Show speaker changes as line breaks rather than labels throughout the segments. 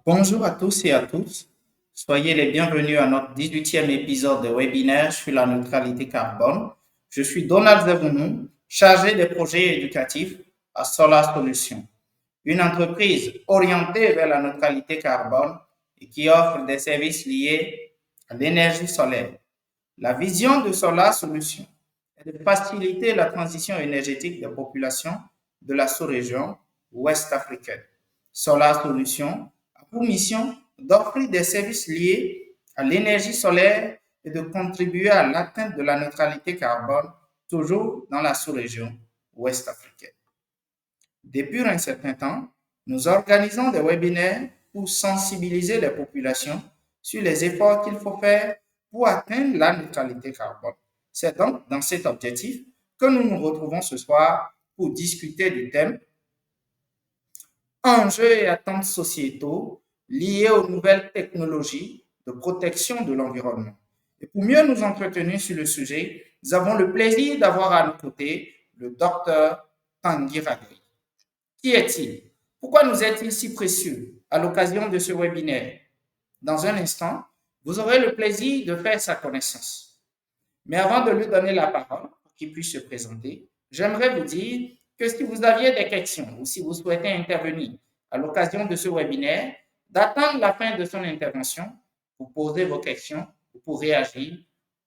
Bonjour à tous et à toutes. Soyez les bienvenus à notre 18e épisode de webinaire sur la neutralité carbone. Je suis Donald Zebounou, chargé des projets éducatifs à Solar Solutions, une entreprise orientée vers la neutralité carbone et qui offre des services liés à l'énergie solaire. La vision de Solar Solutions est de faciliter la transition énergétique des populations de la sous-région ouest africaine. Solar Solutions a pour mission d'offrir des services liés à l'énergie solaire et de contribuer à l'atteinte de la neutralité carbone, toujours dans la sous-région ouest africaine. Depuis un certain temps, nous organisons des webinaires pour sensibiliser les populations sur les efforts qu'il faut faire pour atteindre la neutralité carbone. C'est donc dans cet objectif que nous nous retrouvons ce soir pour discuter du thème enjeux et attentes sociétaux liés aux nouvelles technologies de protection de l'environnement. Et pour mieux nous entretenir sur le sujet, nous avons le plaisir d'avoir à nos côtés le docteur Tanguy Ragui. Qui est-il? Pourquoi nous est-il si précieux à l'occasion de ce webinaire? Dans un instant, vous aurez le plaisir de faire sa connaissance. Mais avant de lui donner la parole pour qu'il puisse se présenter, j'aimerais vous dire que si vous aviez des questions ou si vous souhaitez intervenir à l'occasion de ce webinaire, d'attendre la fin de son intervention pour poser vos questions ou pour réagir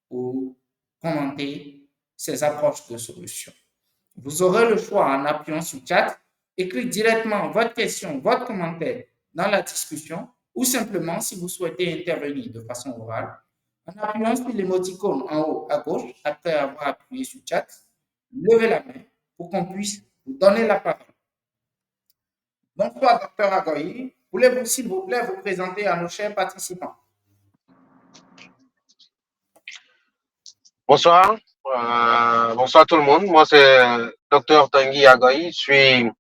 ou commenter ces approches de solutions. Vous aurez le choix en appuyant sur chat, écrire directement votre question, votre commentaire dans la discussion ou simplement si vous souhaitez intervenir de façon orale en appuyant sur l'émoticône en haut à gauche après avoir appuyé sur chat, levez la main pour qu'on puisse vous donner la parole. Bonsoir, docteur Agoy. Voulez-vous, s'il vous plaît, vous présenter à nos chers participants?
Bonsoir. Bonsoir tout le monde. Moi, c'est Dr Tanguy Agoy. Je suis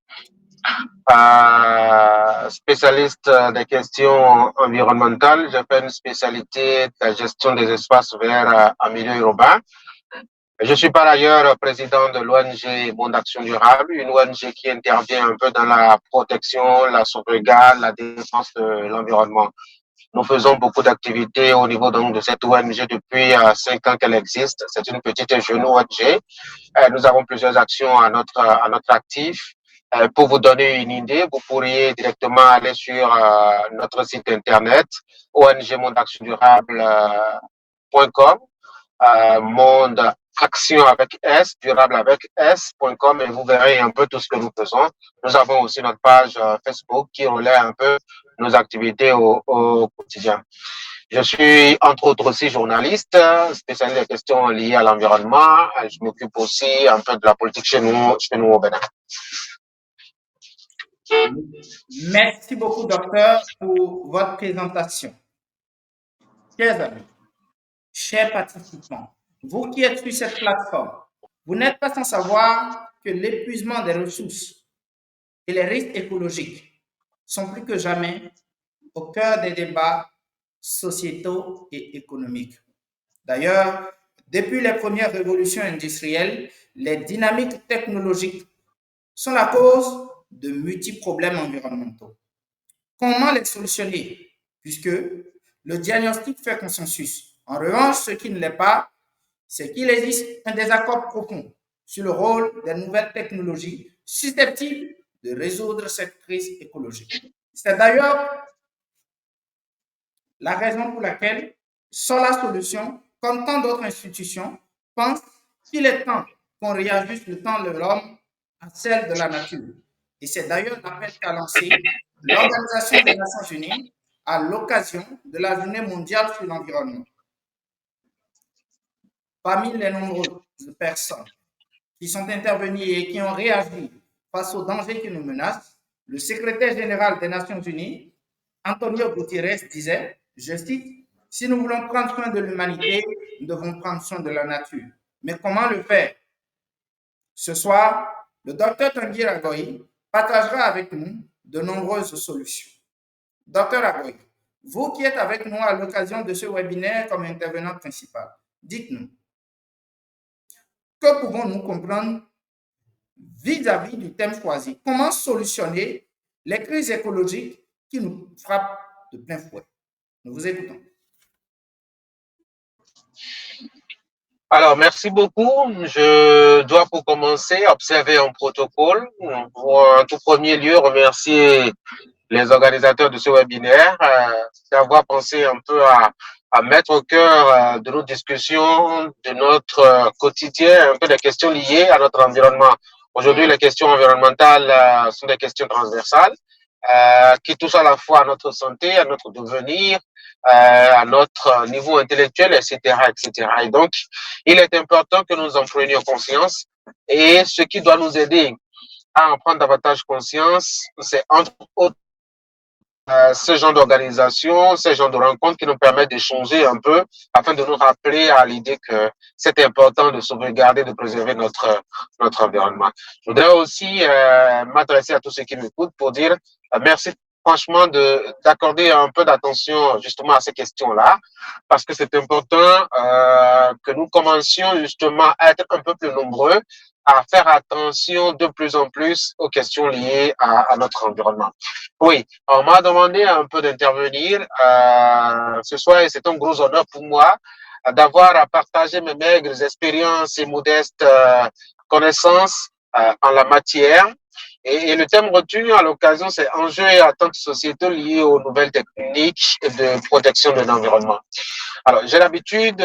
spécialiste des questions environnementales. J'ai fait une spécialité de la gestion des espaces verts en milieu urbain. Je suis par ailleurs président de l'ONG Monde Action Durable, une ONG qui intervient un peu dans la protection, la sauvegarde, la défense de l'environnement. Nous faisons beaucoup d'activités au niveau donc de cette ONG depuis 5 ans qu'elle existe. C'est une petite et jeune ONG. Nous avons plusieurs actions à notre actif. Pour vous donner une idée, vous pourriez directement aller sur notre site internet ongmondeactiondurable.com, monde action avec S, durable avec S.com, et vous verrez un peu tout ce que nous faisons. Nous avons aussi notre page Facebook qui relaie un peu nos activités au quotidien. Je suis entre autres aussi journaliste, spécialiste des questions liées à l'environnement. Je m'occupe aussi un peu de la politique chez nous au Bénin.
Merci beaucoup, docteur, pour votre présentation. Chers amis, chers participants, vous qui êtes sur cette plateforme, vous n'êtes pas sans savoir que l'épuisement des ressources et les risques écologiques sont plus que jamais au cœur des débats sociétaux et économiques. D'ailleurs, depuis les premières révolutions industrielles, les dynamiques technologiques sont la cause de multiples problèmes environnementaux. Comment les solutionner? Puisque le diagnostic fait consensus. En revanche, ce qui ne l'est pas, c'est qu'il existe un désaccord profond sur le rôle des nouvelles technologies susceptibles de résoudre cette crise écologique. C'est d'ailleurs la raison pour laquelle Solar Solutions, comme tant d'autres institutions, pense qu'il est temps qu'on réajuste le temps de l'homme à celle de la nature. Et c'est d'ailleurs l'appel qu'a lancé l'Organisation des Nations Unies à l'occasion de la Journée mondiale sur l'environnement. Parmi les nombreuses personnes qui sont intervenues et qui ont réagi face aux dangers qui nous menacent, le secrétaire général des Nations Unies, Antonio Guterres, disait, je cite, « Si nous voulons prendre soin de l'humanité, nous devons prendre soin de la nature. » Mais comment le faire? Ce soir, le docteur Tanguy Agoy partagera avec nous de nombreuses solutions. Docteur Agoy, vous qui êtes avec nous à l'occasion de ce webinaire comme intervenant principal, dites-nous, que pouvons-nous comprendre vis-à-vis du thème choisi? Comment solutionner les crises écologiques qui nous frappe de plein fouet. Nous vous écoutons.
Alors, merci beaucoup. Je dois pour commencer observer un protocole. Pour en tout premier lieu, remercier les organisateurs de ce webinaire d'avoir pensé un peu à mettre au cœur de nos discussions, de notre quotidien, un peu des questions liées à notre environnement. Aujourd'hui, les questions environnementales sont des questions transversales qui touchent à la fois à notre santé, à notre devenir, à notre niveau intellectuel, etc., etc. Et donc, il est important que nous en prenions conscience. Et ce qui doit nous aider à en prendre davantage conscience, c'est entre autres ce genre d'organisation, ce genre de rencontres qui nous permettent d'échanger un peu afin de nous rappeler à l'idée que c'est important de sauvegarder, de préserver notre environnement. Je voudrais aussi m'adresser à tous ceux qui m'écoutent pour dire merci franchement d'accorder un peu d'attention justement à ces questions-là, parce que c'est important que nous commencions justement à être un peu plus nombreux à faire attention de plus en plus aux questions liées à notre environnement. Oui, on m'a demandé un peu d'intervenir ce soir et c'est un gros honneur pour moi d'avoir à partager mes maigres expériences et modestes connaissances en la matière. Et le thème retenu à l'occasion, c'est enjeux et attentes sociétaux liés aux nouvelles techniques de protection de l'environnement. Alors, j'ai l'habitude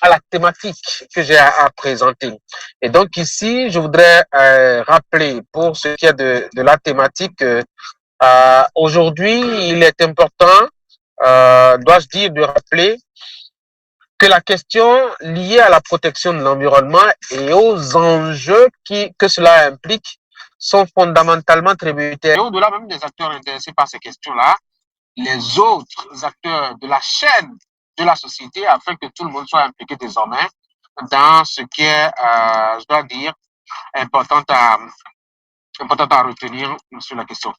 à la thématique que j'ai à présenter. Et donc ici, je voudrais rappeler pour ce qui est de la thématique, aujourd'hui, il est important, dois-je dire, de rappeler que la question liée à la protection de l'environnement et aux enjeux que cela implique sont fondamentalement tributaires. Et au-delà même des acteurs intéressés par ces questions-là, les autres acteurs de la chaîne de la société afin que tout le monde soit impliqué désormais dans ce qui est, je dois dire, important à retenir sur la question.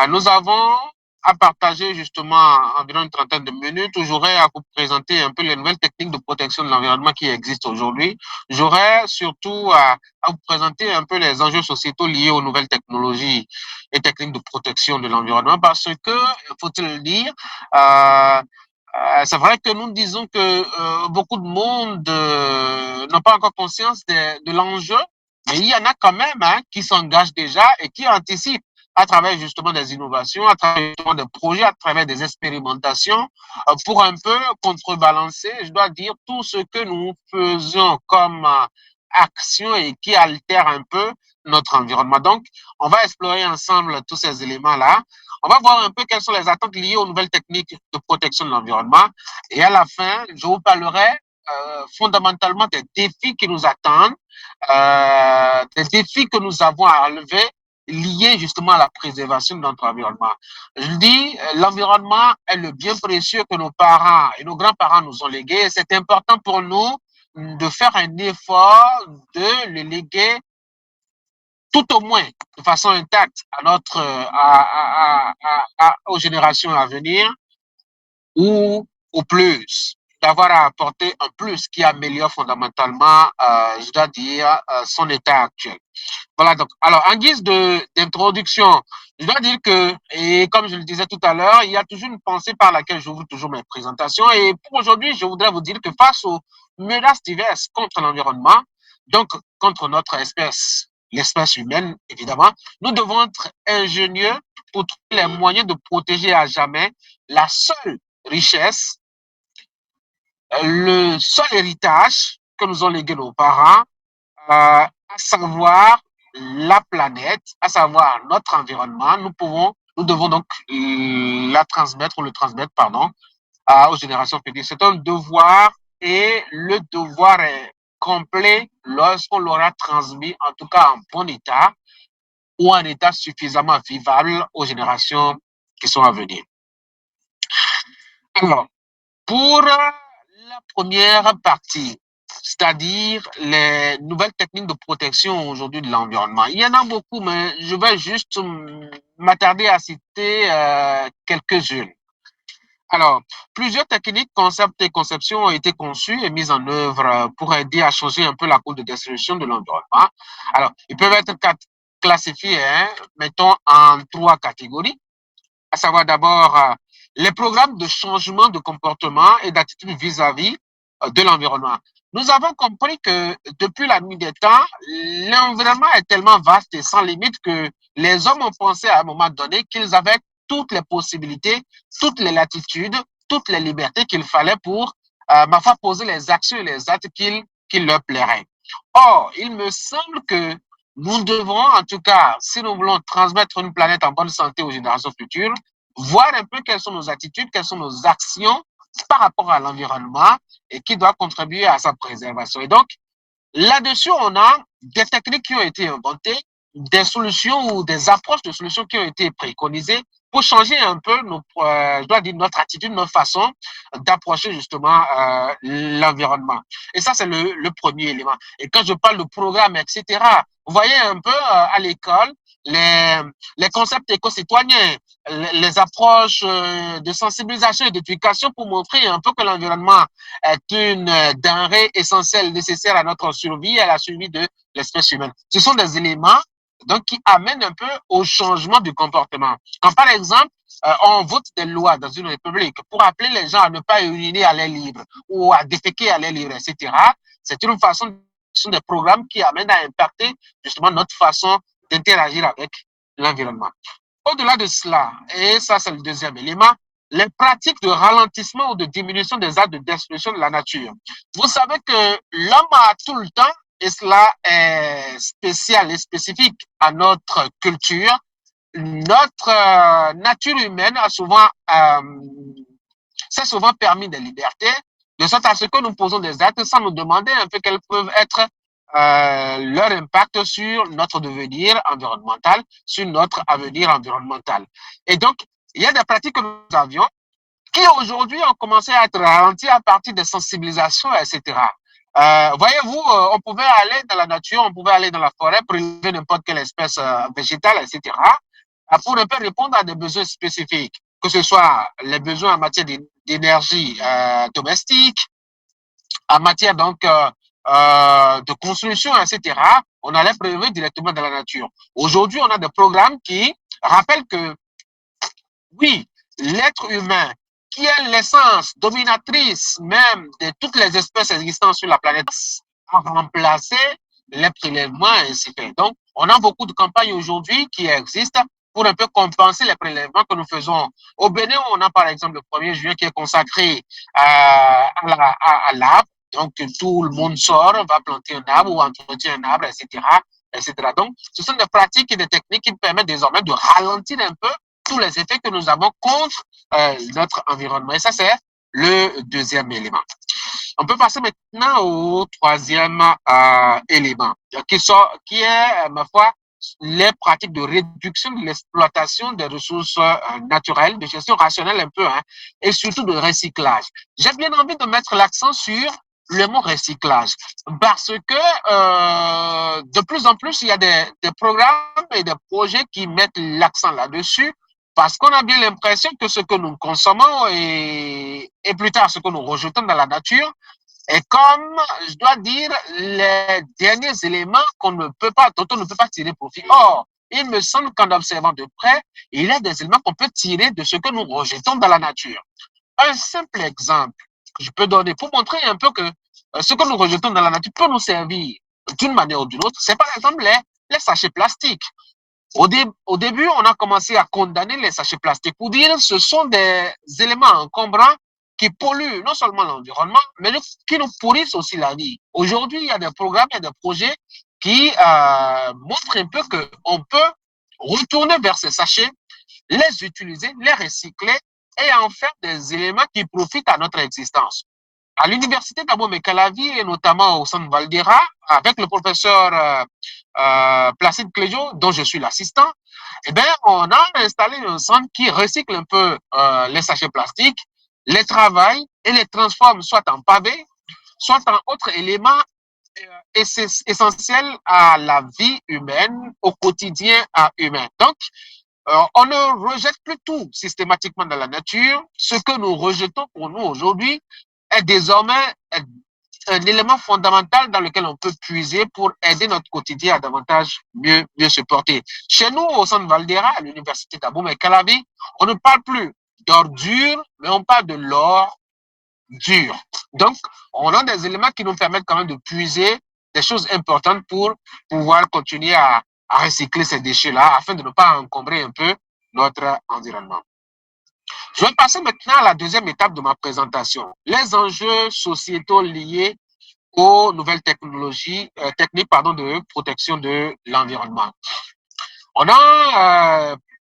Nous avons à partager justement environ une trentaine de minutes où j'aurai à vous présenter un peu les nouvelles techniques de protection de l'environnement qui existent aujourd'hui. J'aurai surtout à vous présenter un peu les enjeux sociétaux liés aux nouvelles technologies et techniques de protection de l'environnement parce que, faut-il le dire, c'est vrai que nous disons que beaucoup de monde n'a pas encore conscience de l'enjeu, mais il y en a quand même qui s'engagent déjà et qui anticipent à travers justement des innovations, à travers justement des projets, à travers des expérimentations, pour un peu contrebalancer, je dois dire, tout ce que nous faisons comme action et qui altère un peu notre environnement. Donc, on va explorer ensemble tous ces éléments-là. On va voir un peu quelles sont les attentes liées aux nouvelles techniques de protection de l'environnement. Et à la fin, je vous parlerai fondamentalement des défis qui nous attendent, des défis que nous avons à relever liés justement à la préservation de notre environnement. Je dis, l'environnement est le bien précieux que nos parents et nos grands-parents nous ont légué. C'est important pour nous de faire un effort de le léguer tout au moins de façon intacte à aux générations à venir ou au plus, d'avoir à apporter un plus qui améliore fondamentalement, je dois dire, son état actuel. Voilà, donc, alors, en guise d'introduction, je dois dire que, et comme je le disais tout à l'heure, il y a toujours une pensée par laquelle j'ouvre toujours mes présentations. Et pour aujourd'hui, je voudrais vous dire que face aux menaces diverses contre l'environnement, donc contre notre espèce, l'espèce humaine, évidemment, nous devons être ingénieux pour trouver les moyens de protéger à jamais la seule richesse, le seul héritage que nous ont légué nos parents, à savoir la planète, à savoir notre environnement. Nous devons donc la transmettre ou le transmettre, pardon, aux générations futures. C'est un devoir et le devoir est complet lorsqu'on l'aura transmis, en tout cas en bon état ou en état suffisamment vivable aux générations qui sont à venir. Alors, pour la première partie, c'est-à-dire les nouvelles techniques de protection aujourd'hui de l'environnement. Il y en a beaucoup, mais je vais juste m'attarder à citer quelques-unes. Alors, plusieurs techniques, concepts et conceptions ont été conçus et mises en œuvre pour aider à changer un peu la courbe de destruction de l'environnement. Alors, ils peuvent être classifiés, mettons, en 3 catégories, à savoir d'abord les programmes de changement de comportement et d'attitude vis-à-vis de l'environnement. Nous avons compris que depuis la nuit des temps, l'environnement est tellement vaste et sans limite que les hommes ont pensé à un moment donné qu'ils avaient toutes les possibilités, toutes les latitudes, toutes les libertés qu'il fallait pour, ma foi, poser les actions et les actes qui leur plairaient. Or, il me semble que nous devons, en tout cas, si nous voulons transmettre une planète en bonne santé aux générations futures, voir un peu quelles sont nos attitudes, quelles sont nos actions par rapport à l'environnement et qui doit contribuer à sa préservation. Et donc, là-dessus, on a des techniques qui ont été inventées, des solutions ou des approches de solutions qui ont été préconisées pour changer un peu je dois dire notre attitude, notre façon d'approcher justement l'environnement. Et ça, c'est le premier élément. Et quand je parle de programme, etc., vous voyez un peu à l'école les concepts éco-citoyens, les approches de sensibilisation et d'éducation pour montrer un peu que l'environnement est une denrée essentielle nécessaire à notre survie et à la survie de l'espèce humaine. Ce sont des éléments donc qui amènent un peu au changement du comportement. Quand par exemple, on vote des lois dans une république pour appeler les gens à ne pas uriner à l'air libre ou à déféquer à l'air libre, etc., c'est une façon, ce sont des programmes qui amènent à impacter justement notre façon d'interagir avec l'environnement. Au-delà de cela, et ça c'est le deuxième élément, les pratiques de ralentissement ou de diminution des actes de destruction de la nature. Vous savez que l'homme a tout le temps, et cela est spécial et spécifique à notre culture, notre nature humaine a souvent, s'est souvent permis des libertés, de sorte à ce que nous posons des actes sans nous demander un peu quels peuvent être leur impact sur notre devenir environnemental, sur notre avenir environnemental. Et donc, il y a des pratiques que nous avions qui aujourd'hui ont commencé à être ralenties à partir des sensibilisations, etc. Voyez-vous, on pouvait aller dans la nature, on pouvait aller dans la forêt pour élever n'importe quelle espèce végétale, etc., pour un peu répondre à des besoins spécifiques, que ce soit les besoins en matière d'énergie domestique, en matière donc de construction, etc., on allait prélever directement dans la nature. Aujourd'hui, on a des programmes qui rappellent que, oui, l'être humain, qui est l'essence dominatrice même de toutes les espèces existantes sur la planète, a remplacé les prélèvements et ainsi de suite. Donc, on a beaucoup de campagnes aujourd'hui qui existent pour un peu compenser les prélèvements que nous faisons. Au Bénin, on a par exemple le 1er juin qui est consacré à l'arbre. Donc, tout le monde sort, va planter un arbre ou entretient un arbre, etc., etc. Donc, ce sont des pratiques et des techniques qui permettent désormais de ralentir un peu tous les effets que nous avons contre notre environnement. Et ça, c'est le deuxième élément. On peut passer maintenant au troisième élément, qui est, ma foi, les pratiques de réduction de l'exploitation des ressources naturelles, de gestion rationnelle un peu, et surtout de recyclage. J'ai bien envie de mettre l'accent sur le mot recyclage, parce que de plus en plus, il y a des programmes et des projets qui mettent l'accent là-dessus, parce qu'on a bien l'impression que ce que nous consommons et plus tard ce que nous rejetons dans la nature est comme, je dois dire, les derniers éléments dont on ne peut pas tirer profit. Or, il me semble qu'en observant de près, il y a des éléments qu'on peut tirer de ce que nous rejetons dans la nature. Un simple exemple que je peux donner pour montrer un peu que ce que nous rejetons dans la nature peut nous servir d'une manière ou d'une autre, c'est par exemple les sachets plastiques. Au début, on a commencé à condamner les sachets plastiques pour dire que ce sont des éléments encombrants qui polluent non seulement l'environnement, mais qui nous pourrissent aussi la vie. Aujourd'hui, il y a des programmes et des projets qui montrent un peu qu'on peut retourner vers ces sachets, les utiliser, les recycler et en faire des éléments qui profitent à notre existence. À l'université d'Abomey-Calavi et notamment au centre Valdera, avec le professeur Placide Cléjo, dont je suis l'assistant, eh bien, on a installé un centre qui recycle un peu les sachets plastiques, les travaille et les transforme soit en pavés, soit en autres éléments essentiels à la vie humaine, au quotidien humain. Donc, On ne rejette plus tout systématiquement dans la nature. Ce que nous rejetons pour nous aujourd'hui est désormais un élément fondamental dans lequel on peut puiser pour aider notre quotidien à davantage mieux se porter. Chez nous, au centre Valdera, à l'université d'Abomey-Calavi, on ne parle plus d'ordure, mais on parle de l'or dur. Donc, on a des éléments qui nous permettent quand même de puiser des choses importantes pour pouvoir continuer à recycler ces déchets-là afin de ne pas encombrer un peu notre environnement. Je vais passer maintenant à la deuxième étape de ma présentation, les enjeux sociétaux liés aux nouvelles techniques de protection de l'environnement. On a,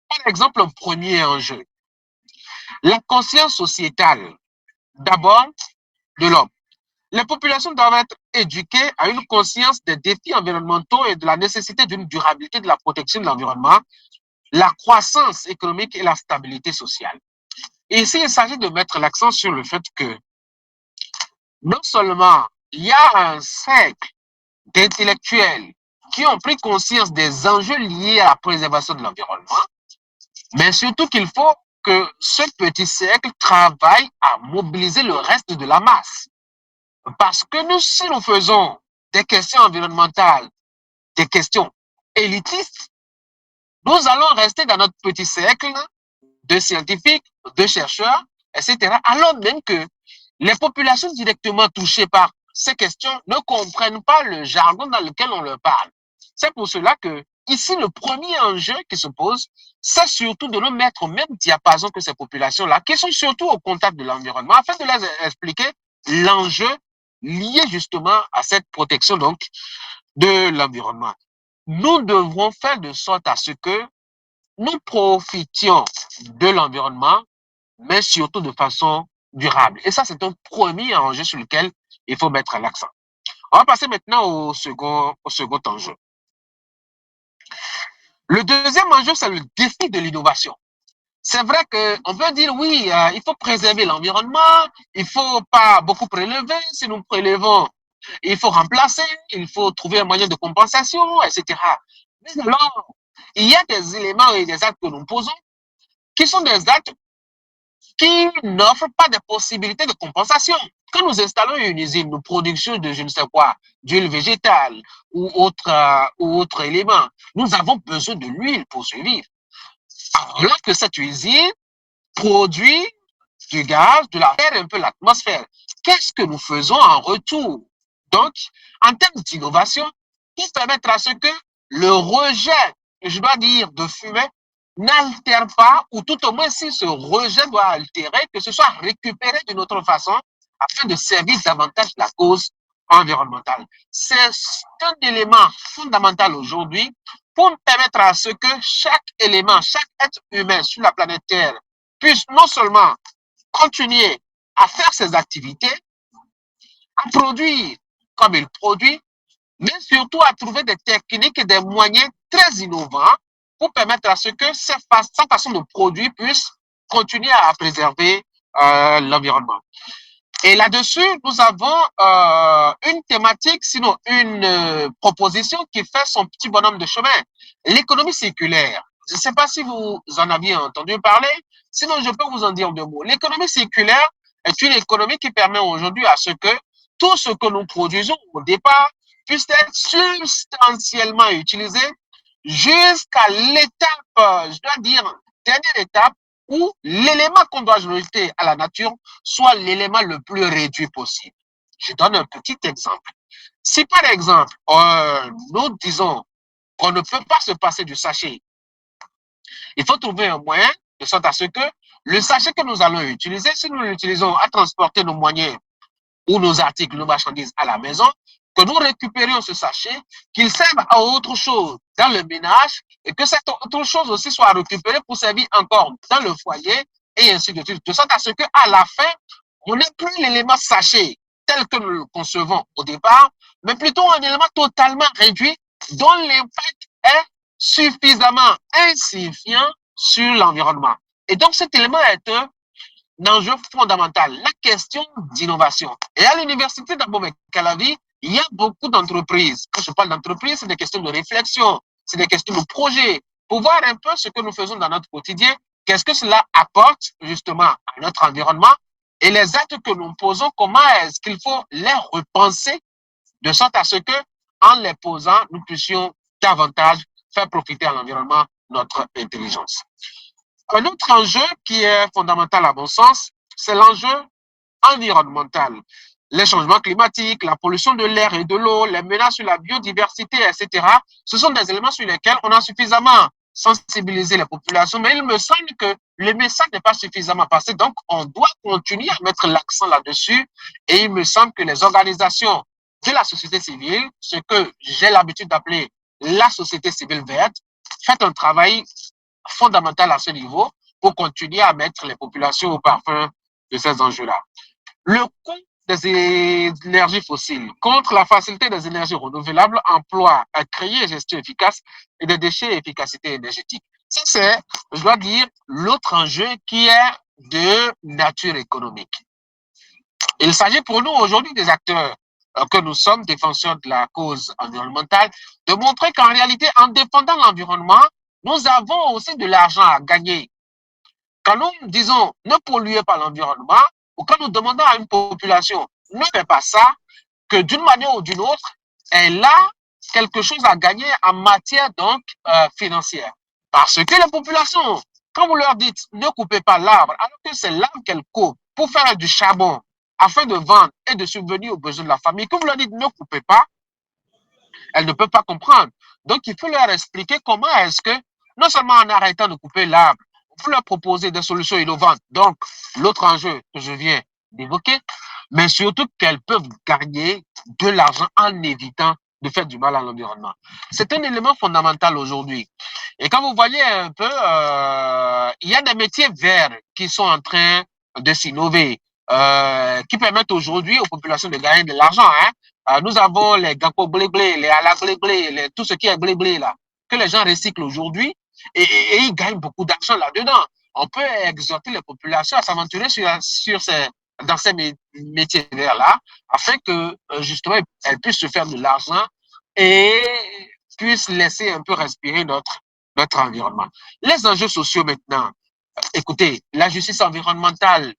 par exemple, un premier enjeu, la conscience sociétale, d'abord, de l'homme. Les populations doivent être éduquées à une conscience des défis environnementaux et de la nécessité d'une durabilité de la protection de l'environnement, la croissance économique et la stabilité sociale. Et ici, il s'agit de mettre l'accent sur le fait que non seulement il y a un cercle d'intellectuels qui ont pris conscience des enjeux liés à la préservation de l'environnement, mais surtout qu'il faut que ce petit cercle travaille à mobiliser le reste de la masse. Parce que nous, si nous faisons des questions environnementales, des questions élitistes, nous allons rester dans notre petit cercle de scientifiques, de chercheurs, etc., alors même que les populations directement touchées par ces questions ne comprennent pas le jargon dans lequel on leur parle. C'est pour cela que, ici, le premier enjeu qui se pose, c'est surtout de nous mettre au même diapason que ces populations-là, qui sont surtout au contact de l'environnement, afin de leur expliquer l'enjeu lié justement à cette protection donc de l'environnement. Nous devrons faire de sorte à ce que nous profitions de l'environnement, mais surtout de façon durable. Et ça, c'est un premier enjeu sur lequel il faut mettre l'accent. On va passer maintenant au second enjeu. Le deuxième enjeu, c'est le défi de l'innovation. C'est vrai qu'on peut dire, oui, il faut préserver l'environnement, il ne faut pas beaucoup prélever. Si nous prélevons, il faut remplacer, il faut trouver un moyen de compensation, etc. Mais alors, il y a des éléments et des actes que nous posons qui sont des actes qui n'offrent pas de possibilités de compensation. Quand nous installons une usine de production de je ne sais quoi, d'huile végétale ou autre élément, nous avons besoin de l'huile pour survivre. Alors que cette usine produit du gaz, de la terre, un peu l'atmosphère. Qu'est-ce que nous faisons en retour? Donc, en termes d'innovation, pour permettre à ce que le rejet, je dois dire, de fumée n'altère pas, ou tout au moins si ce rejet doit altérer, que ce soit récupéré d'une autre façon afin de servir davantage la cause environnementale. C'est un élément fondamental aujourd'hui pour permettre à ce que chaque élément, chaque être humain sur la planète Terre puisse non seulement continuer à faire ses activités, à produire comme il produit, mais surtout à trouver des techniques et des moyens très innovants pour permettre à ce que sa façon de produire puisse continuer à préserver l'environnement. Et là-dessus, nous avons une thématique, sinon une proposition qui fait son petit bonhomme de chemin, l'économie circulaire. Je ne sais pas si vous en aviez entendu parler, sinon je peux vous en dire deux mots. L'économie circulaire est une économie qui permet aujourd'hui à ce que tout ce que nous produisons au départ puisse être substantiellement utilisé jusqu'à l'étape, je dois dire, dernière étape, où l'élément qu'on doit jeter à la nature soit l'élément le plus réduit possible. Je donne un petit exemple. Si par exemple, nous disons qu'on ne peut pas se passer du sachet, il faut trouver un moyen de sorte à ce que le sachet que nous allons utiliser, si nous l'utilisons à transporter nos moyens ou nos articles, nos marchandises à la maison, que nous récupérions ce sachet, qu'il serve à autre chose dans le ménage et que cette autre chose aussi soit récupérée pour servir encore dans le foyer et ainsi de suite. De sorte à ce qu'à la fin, on n'ait plus l'élément sachet tel que nous le concevons au départ, mais plutôt un élément totalement réduit dont l'impact est suffisamment insignifiant sur l'environnement. Et donc cet élément est un enjeu fondamental, la question d'innovation. Et à l'université d'Abomey-Calavi, il y a beaucoup d'entreprises. Quand je parle d'entreprises, c'est des questions de réflexion, c'est des questions de projet pour voir un peu ce que nous faisons dans notre quotidien, qu'est-ce que cela apporte justement à notre environnement et les actes que nous posons, comment est-ce qu'il faut les repenser de sorte à ce que, en les posant, nous puissions davantage faire profiter à l'environnement notre intelligence. Un autre enjeu qui est fondamental à mon sens, c'est l'enjeu environnemental. Les changements climatiques, la pollution de l'air et de l'eau, les menaces sur la biodiversité, etc. Ce sont des éléments sur lesquels on a suffisamment sensibilisé les populations, mais il me semble que le message n'est pas suffisamment passé, donc on doit continuer à mettre l'accent là-dessus, et il me semble que les organisations de la société civile, ce que j'ai l'habitude d'appeler la société civile verte, fait un travail fondamental à ce niveau pour continuer à mettre les populations au parfum de ces enjeux-là. Le coût des énergies fossiles contre la facilité des énergies renouvelables, emploi à créer gestion efficace et des déchets et efficacité énergétique. Ça, c'est, je dois dire, l'autre enjeu qui est de nature économique. Il s'agit pour nous aujourd'hui des acteurs que nous sommes, défenseurs de la cause environnementale, de montrer qu'en réalité, en défendant l'environnement, nous avons aussi de l'argent à gagner. Quand nous disons ne polluez pas l'environnement, ou quand nous demandons à une population ne fais pas ça, que d'une manière ou d'une autre, elle a quelque chose à gagner en matière donc financière. Parce que les populations, quand vous leur dites ne coupez pas l'arbre, alors que c'est l'arbre qu'elles coupent pour faire du charbon afin de vendre et de subvenir aux besoins de la famille, quand vous leur dites ne coupez pas, elles ne peuvent pas comprendre. Donc, il faut leur expliquer comment est-ce que, non seulement en arrêtant de couper l'arbre, on peut leur proposer des solutions innovantes. Donc, l'autre enjeu que je viens d'évoquer, mais surtout qu'elles peuvent gagner de l'argent en évitant de faire du mal à l'environnement. C'est un élément fondamental aujourd'hui. Et quand vous voyez un peu, il y a des métiers verts qui sont en train de s'innover, qui permettent aujourd'hui aux populations de gagner de l'argent. Nous avons les gakpo blé-blé, les ala blé-blé, tout ce qui est blé-blé là, que les gens recyclent aujourd'hui et ils gagnent beaucoup d'argent là-dedans. On peut exhorter les populations à s'aventurer dans ces métiers verts-là, afin que justement elles puissent se faire de l'argent et puissent laisser un peu respirer notre environnement. Les enjeux sociaux maintenant, écoutez, la justice environnementale,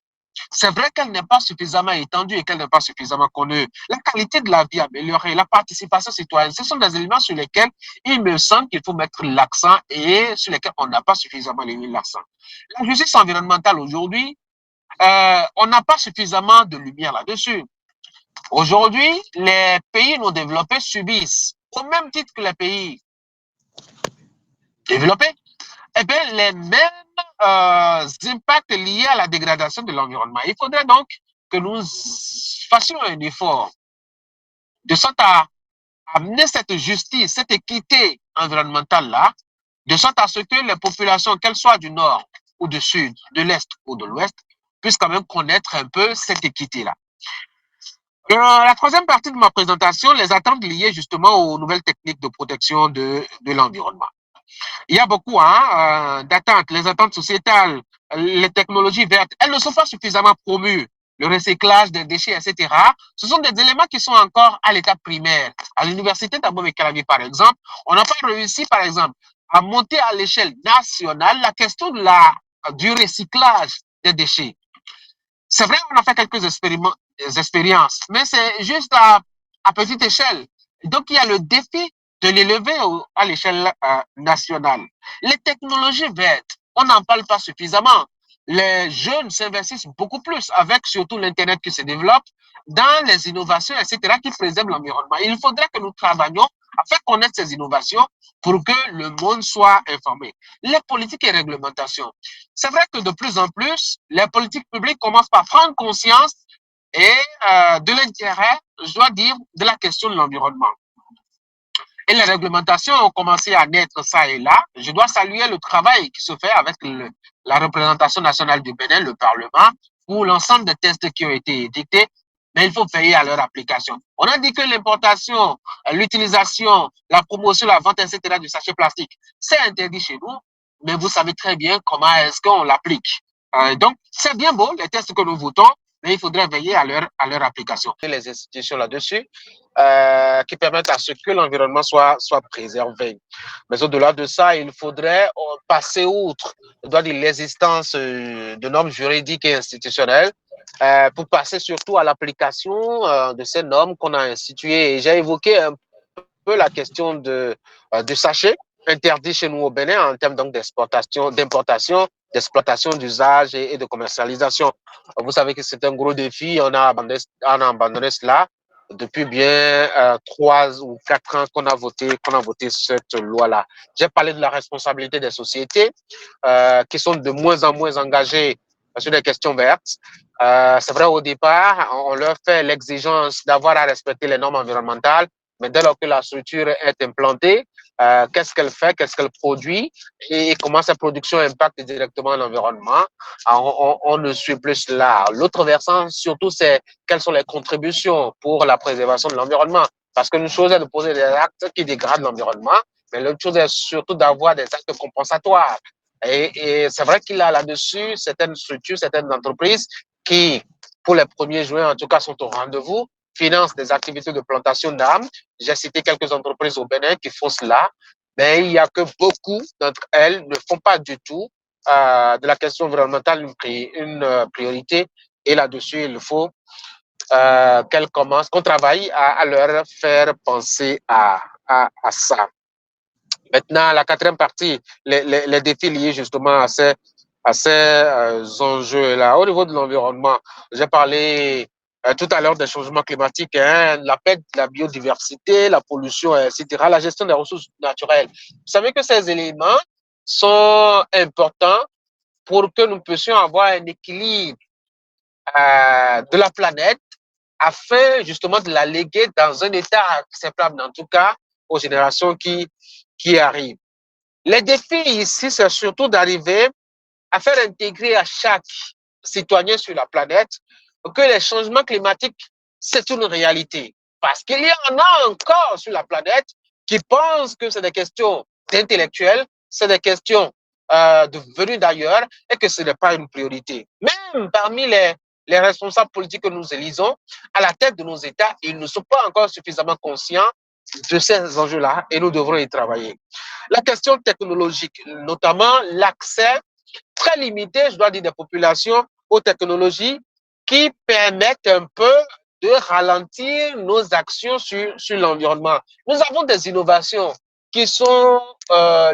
c'est vrai qu'elle n'est pas suffisamment étendue et qu'elle n'est pas suffisamment connue. La qualité de la vie améliorée, la participation citoyenne, ce sont des éléments sur lesquels il me semble qu'il faut mettre l'accent et sur lesquels on n'a pas suffisamment mis l'accent. La justice environnementale aujourd'hui, on n'a pas suffisamment de lumière là-dessus. Aujourd'hui, les pays non développés subissent, au même titre que les pays développés, eh bien, les mêmes impacts liés à la dégradation de l'environnement. Il faudrait donc que nous fassions un effort de sorte à amener cette justice, cette équité environnementale-là, de sorte à ce que les populations, qu'elles soient du nord ou du sud, de l'est ou de l'ouest, puissent quand même connaître un peu cette équité-là. La troisième partie de ma présentation, les attentes liées justement aux nouvelles techniques de protection de l'environnement. Il y a beaucoup d'attentes, les attentes sociétales, les technologies vertes, elles ne sont pas suffisamment promues. Le recyclage des déchets, etc. Ce sont des éléments qui sont encore à l'état primaire. À l'université d'Abomey-Calavi, par exemple, on n'a pas réussi, par exemple, à monter à l'échelle nationale la question du recyclage des déchets. C'est vrai, on a fait quelques expériences, mais c'est juste à petite échelle. Donc, il y a le défi de l'élever à l'échelle nationale. Les technologies vertes, on n'en parle pas suffisamment. Les jeunes s'investissent beaucoup plus avec surtout l'Internet qui se développe dans les innovations, etc., qui préservent l'environnement. Il faudrait que nous travaillions à faire connaître ces innovations pour que le monde soit informé. Les politiques et réglementations. C'est vrai que de plus en plus, les politiques publiques commencent par prendre conscience et de l'intérêt, je dois dire, de la question de l'environnement. Et les réglementations ont commencé à naître ça et là. Je dois saluer le travail qui se fait avec la représentation nationale du Bénin, le Parlement, pour l'ensemble des tests qui ont été édictés, mais il faut veiller à leur application. On a dit que l'importation, l'utilisation, la promotion, la vente, etc. du sachet plastique, c'est interdit chez nous, mais vous savez très bien comment est-ce qu'on l'applique. Donc, c'est bien beau, les tests que nous votons, mais il faudrait veiller à leur application. Les institutions là-dessus qui permettent à ce que l'environnement soit préservé. Mais au-delà de ça, il faudrait passer outre l'existence de normes juridiques et institutionnelles pour passer surtout à l'application de ces normes qu'on a instituées. Et j'ai évoqué un peu la question du sachet interdit chez nous au Bénin en termes d'importation, d'exploitation, d'usage et de commercialisation. Vous savez que c'est un gros défi. On a abandonné cela depuis bien 3 ou 4 ans qu'on a voté cette loi-là. J'ai parlé de la responsabilité des sociétés qui sont de moins en moins engagées sur des questions vertes. C'est vrai, au départ, on leur fait l'exigence d'avoir à respecter les normes environnementales, mais dès lors que la structure est implantée, qu'est-ce qu'elle fait, qu'est-ce qu'elle produit et comment sa production impacte directement l'environnement. On ne suit plus là. L'autre versant, surtout, c'est quelles sont les contributions pour la préservation de l'environnement. Parce qu'une chose est de poser des actes qui dégradent l'environnement, mais l'autre chose est surtout d'avoir des actes compensatoires. Et c'est vrai qu'il y a là-dessus certaines structures, certaines entreprises qui, pour les 1er juin, en tout cas, sont au rendez-vous, financent des activités de plantation d'arbres. J'ai cité quelques entreprises au Bénin qui font cela, mais il y a que beaucoup d'entre elles ne font pas du tout de la question environnementale une priorité. Et là-dessus, il faut qu'on travaille à leur faire penser à ça. Maintenant, la 4e partie, les défis liés justement à ces enjeux-là. Au niveau de l'environnement, j'ai parlé tout à l'heure des changements climatiques, la perte de la biodiversité, la pollution, etc., la gestion des ressources naturelles. Vous savez que ces éléments sont importants pour que nous puissions avoir un équilibre de la planète afin justement de la léguer dans un état acceptable, en tout cas aux générations qui arrivent. Les défis ici, c'est surtout d'arriver à faire intégrer à chaque citoyen sur la planète que les changements climatiques, c'est une réalité. Parce qu'il y en a encore sur la planète qui pensent que c'est des questions d'intellectuels, c'est des questions venues d'ailleurs et que ce n'est pas une priorité. Même parmi les responsables politiques que nous élisons, à la tête de nos États, ils ne sont pas encore suffisamment conscients de ces enjeux-là et nous devrons y travailler. La question technologique, notamment l'accès très limité, je dois dire, des populations aux technologies qui permettent un peu de ralentir nos actions sur l'environnement. Nous avons des innovations qui sont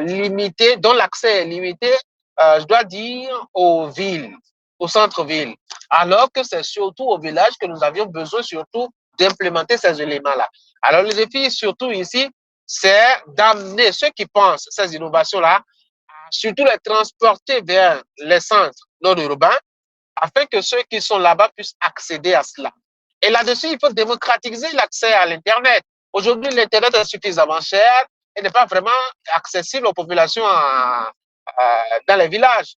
limitées, dont l'accès est limité, je dois dire, aux villes, aux centres-villes, alors que c'est surtout aux villages que nous avions besoin surtout d'implémenter ces éléments-là. Alors, le défi surtout ici, c'est d'amener ceux qui pensent ces innovations-là, surtout les transporter vers les centres non urbains, afin que ceux qui sont là-bas puissent accéder à cela. Et là-dessus, il faut démocratiser l'accès à l'Internet. Aujourd'hui, l'Internet est suffisamment cher et n'est pas vraiment accessible aux populations dans les villages.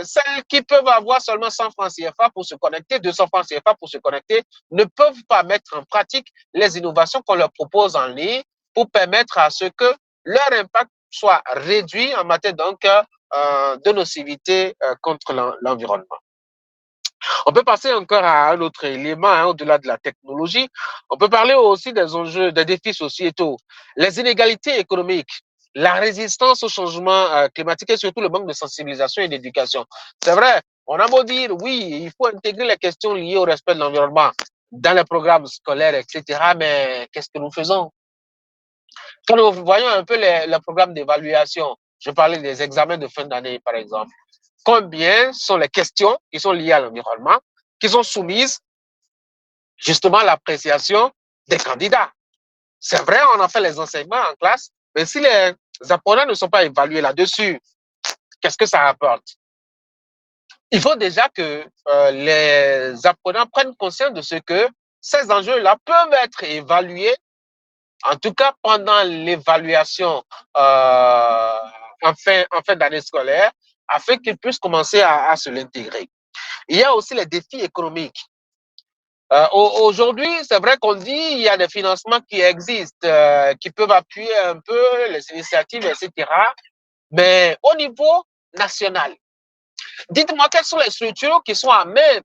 Celles qui peuvent avoir seulement 100 francs CFA pour se connecter, 200 francs CFA pour se connecter, ne peuvent pas mettre en pratique les innovations qu'on leur propose en ligne pour permettre à ce que leur impact soit réduit en matière donc de nocivité contre l'environnement. On peut passer encore à un autre élément, au-delà de la technologie. On peut parler aussi des enjeux, des défis sociétaux, les inégalités économiques, la résistance au changement climatique et surtout le manque de sensibilisation et d'éducation. C'est vrai, on a beau dire, oui, il faut intégrer les questions liées au respect de l'environnement dans les programmes scolaires, etc., mais qu'est-ce que nous faisons? Quand nous voyons un peu les programmes d'évaluation, je parlais des examens de fin d'année, par exemple, combien sont les questions qui sont liées à l'environnement, qui sont soumises justement à l'appréciation des candidats. C'est vrai, on a fait les enseignements en classe, mais si les apprenants ne sont pas évalués là-dessus, qu'est-ce que ça apporte? Il faut déjà que les apprenants prennent conscience de ce que ces enjeux-là peuvent être évalués, en tout cas pendant l'évaluation en fin d'année scolaire, afin qu'ils puissent commencer à se l'intégrer. Il y a aussi les défis économiques. Aujourd'hui, c'est vrai qu'on dit il y a des financements qui existent, qui peuvent appuyer un peu les initiatives, etc. Mais au niveau national, dites-moi quelles sont les structures qui sont à même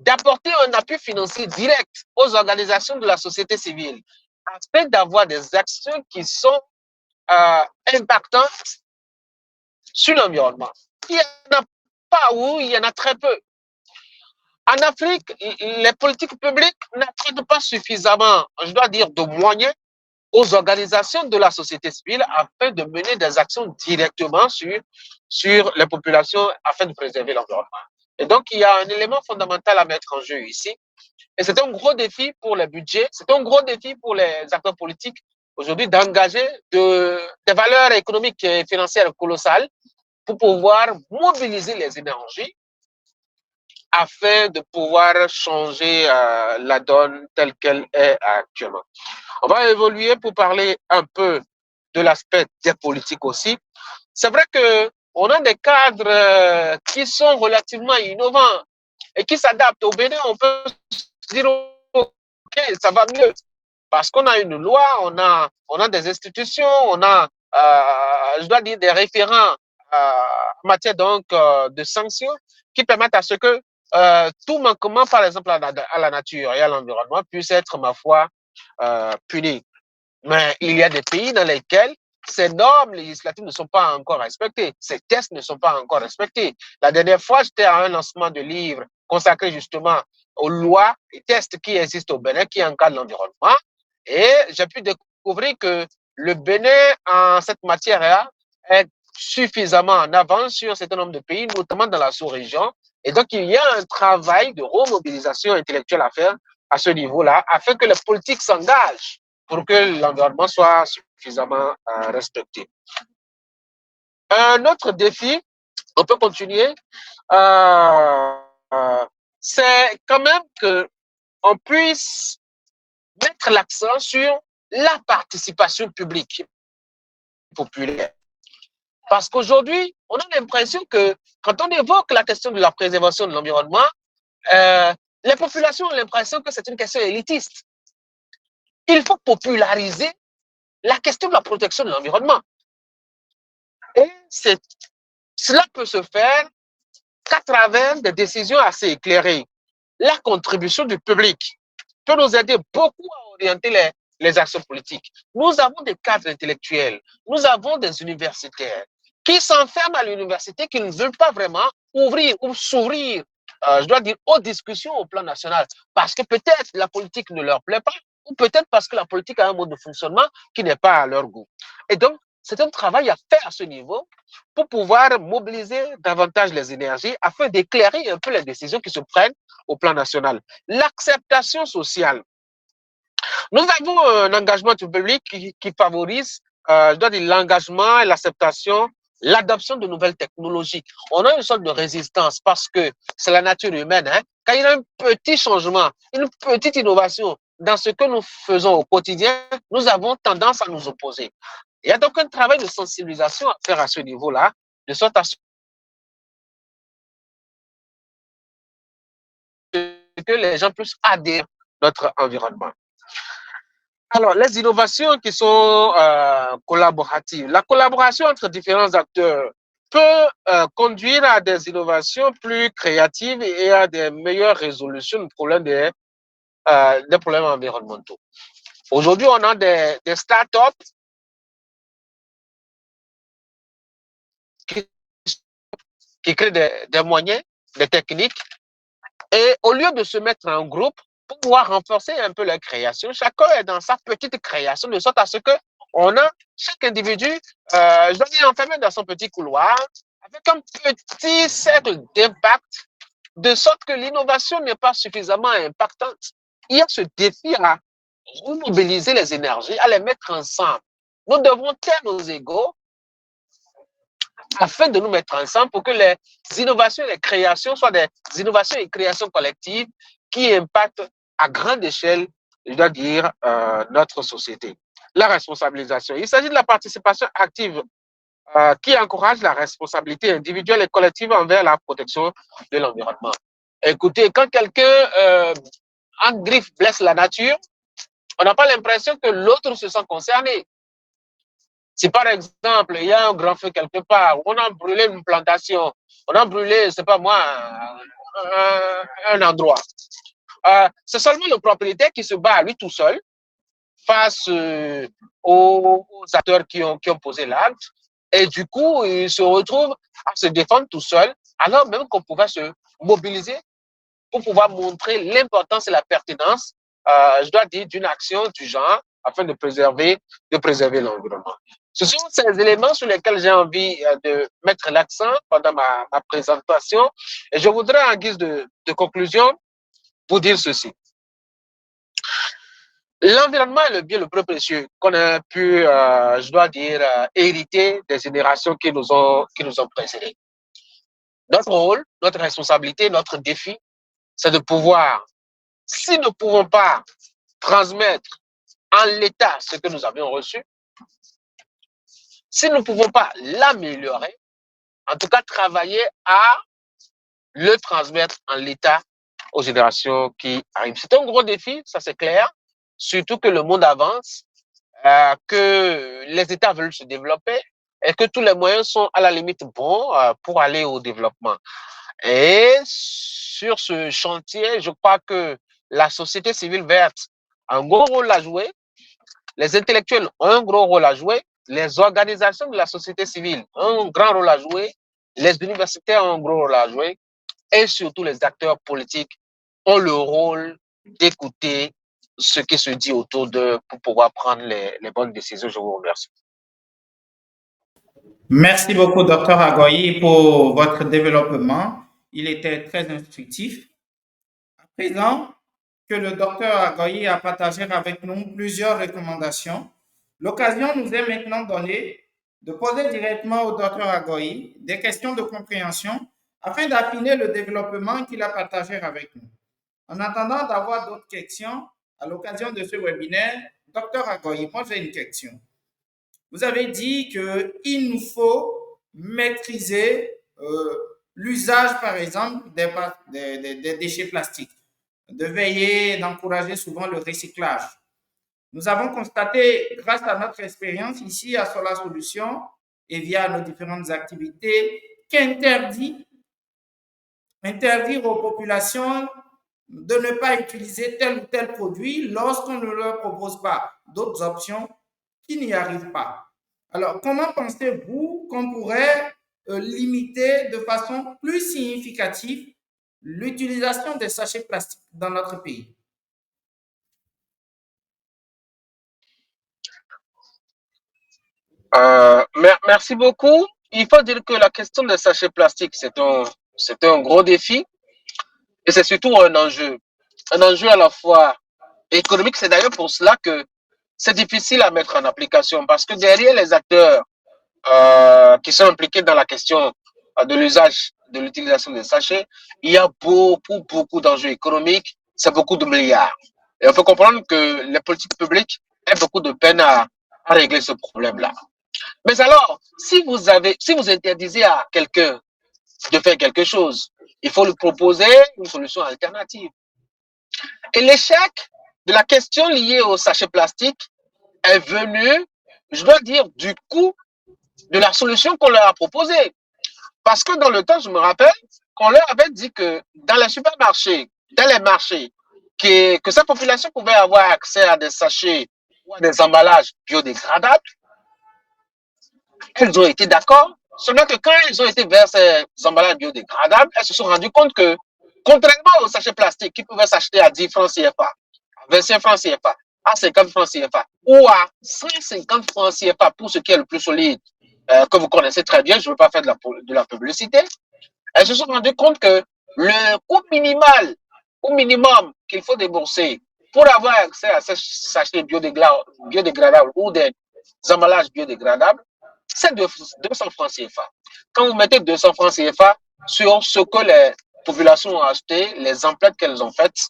d'apporter un appui financier direct aux organisations de la société civile afin d'avoir des actions qui sont impactantes sur l'environnement. Il n'y en a pas ou il y en a très peu. En Afrique, les politiques publiques n'accordent pas suffisamment, je dois dire, de moyens aux organisations de la société civile afin de mener des actions directement sur les populations afin de préserver l'environnement. Et donc, il y a un élément fondamental à mettre en jeu ici. Et c'est un gros défi pour les budgets, c'est un gros défi pour les acteurs politiques aujourd'hui d'engager des valeurs économiques et financières colossales pour pouvoir mobiliser les énergies afin de pouvoir changer la donne telle qu'elle est actuellement. On va évoluer pour parler un peu de l'aspect des politiques aussi. C'est vrai qu'on a des cadres qui sont relativement innovants et qui s'adaptent. Au Bénin, on peut se dire, OK, ça va mieux. Parce qu'on a une loi, on a des institutions, on a, je dois dire, des référents en matière donc de sanctions qui permettent à ce que tout manquement, par exemple, à la nature et à l'environnement puisse être, ma foi, puni. Mais il y a des pays dans lesquels ces normes législatives ne sont pas encore respectées, ces tests ne sont pas encore respectés. La dernière fois, j'étais à un lancement de livre consacré justement aux lois et tests qui existent au Bénin, qui encadrent l'environnement. Et j'ai pu découvrir que le Bénin, en cette matière-là, est suffisamment en avance sur un certain nombre de pays, notamment dans la sous-région. Et donc, il y a un travail de remobilisation intellectuelle à faire à ce niveau-là, afin que les politiques s'engagent pour que l'environnement soit suffisamment respecté. Un autre défi, on peut continuer, c'est quand même qu'on puisse mettre l'accent sur la participation publique populaire. Parce qu'aujourd'hui, on a l'impression que quand on évoque la question de la préservation de l'environnement, les populations ont l'impression que c'est une question élitiste. Il faut populariser la question de la protection de l'environnement. Et cela peut se faire qu'à travers des décisions assez éclairées. La contribution du public peut nous aider beaucoup à orienter les actions politiques. Nous avons des cadres intellectuels, nous avons des universitaires qui s'enferment à l'université, qui ne veulent pas vraiment ouvrir ou s'ouvrir, je dois dire, aux discussions au plan national, parce que peut-être la politique ne leur plaît pas, ou peut-être parce que la politique a un mode de fonctionnement qui n'est pas à leur goût. Et donc, c'est un travail à faire à ce niveau pour pouvoir mobiliser davantage les énergies afin d'éclairer un peu les décisions qui se prennent au plan national. L'acceptation sociale. Nous avons un engagement du public qui favorise, je dois dire, l'engagement et l'acceptation, l'adoption de nouvelles technologies. On a une sorte de résistance parce que c'est la nature humaine. Hein? Quand il y a un petit changement, une petite innovation dans ce que nous faisons au quotidien, nous avons tendance à nous opposer. Il y a donc un travail de sensibilisation à faire à ce niveau-là, de sorte à ce que les gens puissent adhérer à notre environnement. Alors, les innovations qui sont collaboratives. La collaboration entre différents acteurs peut conduire à des innovations plus créatives et à des meilleures résolutions des problèmes environnementaux. Aujourd'hui, on a des startups qui créent des moyens, des techniques, et au lieu de se mettre en groupe pour pouvoir renforcer un peu leur création, chacun est dans sa petite création, de sorte à ce que on a chaque individu, je dois dire, enfermé dans son petit couloir, avec un petit cercle d'impact, de sorte que l'innovation n'est pas suffisamment impactante. Il y a ce défi à remobiliser les énergies, à les mettre ensemble. Nous devons taire nos égos afin de nous mettre ensemble pour que les innovations et les créations soient des innovations et créations collectives qui impactent à grande échelle, je dois dire, notre société. La responsabilisation. Il s'agit de la participation active qui encourage la responsabilité individuelle et collective envers la protection de l'environnement. Écoutez, quand quelqu'un en griffe blesse la nature, on n'a pas l'impression que l'autre se sent concerné. Si par exemple, il y a un grand feu quelque part, on a brûlé une plantation, on a brûlé, je ne sais pas moi, un endroit. C'est seulement le propriétaire qui se bat à lui tout seul face aux acteurs qui ont posé l'acte. Et du coup, il se retrouve à se défendre tout seul, alors même qu'on pouvait se mobiliser pour pouvoir montrer l'importance et la pertinence, je dois dire, d'une action du genre afin de préserver l'environnement. Ce sont ces éléments sur lesquels j'ai envie de mettre l'accent pendant ma présentation. Et je voudrais, en guise de conclusion, vous dire ceci. L'environnement est le bien le plus précieux qu'on a pu, je dois dire, hériter des générations qui nous ont précédés. Notre rôle, notre responsabilité, notre défi, c'est de pouvoir, si nous ne pouvons pas transmettre en l'état ce que nous avions reçu, si nous ne pouvons pas l'améliorer, en tout cas travailler à le transmettre en l'état aux générations qui arrivent. C'est un gros défi, ça c'est clair, surtout que le monde avance, que les États veulent se développer et que tous les moyens sont à la limite bons pour aller au développement. Et sur ce chantier, je crois que la société civile verte a un gros rôle à jouer, les intellectuels ont un gros rôle à jouer, les organisations de la société civile ont un grand rôle à jouer, les universitaires ont un gros rôle à jouer, et surtout les acteurs politiques ont le rôle d'écouter ce qui se dit autour d'eux pour pouvoir prendre les bonnes décisions. Je vous remercie.
Merci beaucoup, docteur Agoyi, pour votre développement. Il était très instructif. À présent que le docteur Agoyi a partagé avec nous plusieurs recommandations, l'occasion nous est maintenant donnée de poser directement au docteur Agoyi des questions de compréhension afin d'affiner le développement qu'il a partagé avec nous. En attendant d'avoir d'autres questions à l'occasion de ce webinaire, docteur Agoyi, moi j'ai une question. Vous avez dit qu'il nous faut maîtriser l'usage, par exemple, des déchets plastiques, de veiller, d'encourager souvent le recyclage. Nous avons constaté, grâce à notre expérience ici à Solar Solutions et via nos différentes activités, qu'interdire aux populations de ne pas utiliser tel ou tel produit lorsqu'on ne leur propose pas d'autres options qui n'y arrivent pas. Alors, comment pensez-vous qu'on pourrait limiter de façon plus significative l'utilisation des sachets plastiques dans notre pays?
Merci beaucoup. Il faut dire que la question des sachets plastiques, c'est un gros défi et c'est surtout un enjeu à la fois économique. C'est d'ailleurs pour cela que c'est difficile à mettre en application parce que derrière les acteurs qui sont impliqués dans la question de l'usage, de l'utilisation des sachets, il y a beaucoup d'enjeux économiques, c'est beaucoup de milliards. Et il faut comprendre que les politiques publiques ont beaucoup de peine à régler ce problème-là. Mais alors, si vous interdisez à quelqu'un de faire quelque chose, il faut lui proposer une solution alternative. Et l'échec de la question liée au sachet plastique est venu, je dois dire, du coût de la solution qu'on leur a proposée. Parce que dans le temps, je me rappelle qu'on leur avait dit que dans les supermarchés, dans les marchés, que cette population pouvait avoir accès à des sachets ou à des emballages biodégradables. Elles ont été d'accord. Seulement que quand elles ont été vers ces emballages biodégradables, elles se sont rendues compte que, contrairement aux sachets plastiques qui pouvaient s'acheter à 10 francs CFA, à 25 francs CFA, à 50 francs CFA ou à 150 francs CFA pour ce qui est le plus solide, que vous connaissez très bien, je ne veux pas faire de la publicité, elles se sont rendues compte que le coût minimum qu'il faut débourser pour avoir accès à ces sachets biodégradables ou des emballages biodégradables, c'est 200 francs CFA. Quand vous mettez 200 francs CFA sur ce que les populations ont acheté, les emplettes qu'elles ont faites,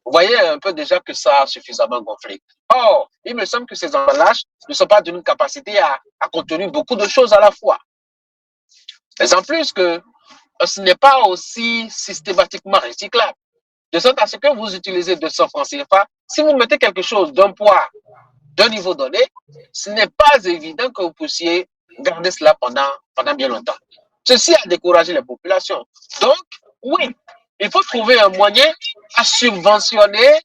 vous voyez un peu déjà que ça a suffisamment gonflé. Or, il me semble que ces emballages ne sont pas d'une capacité à contenir beaucoup de choses à la fois. Mais en plus que ce n'est pas aussi systématiquement recyclable. De sorte à ce que vous utilisez 200 francs CFA, si vous mettez quelque chose d'un poids, d'un niveau donné, ce n'est pas évident que vous puissiez garder cela pendant bien longtemps. Ceci a découragé les populations. Donc, oui, Il faut trouver un moyen à subventionner.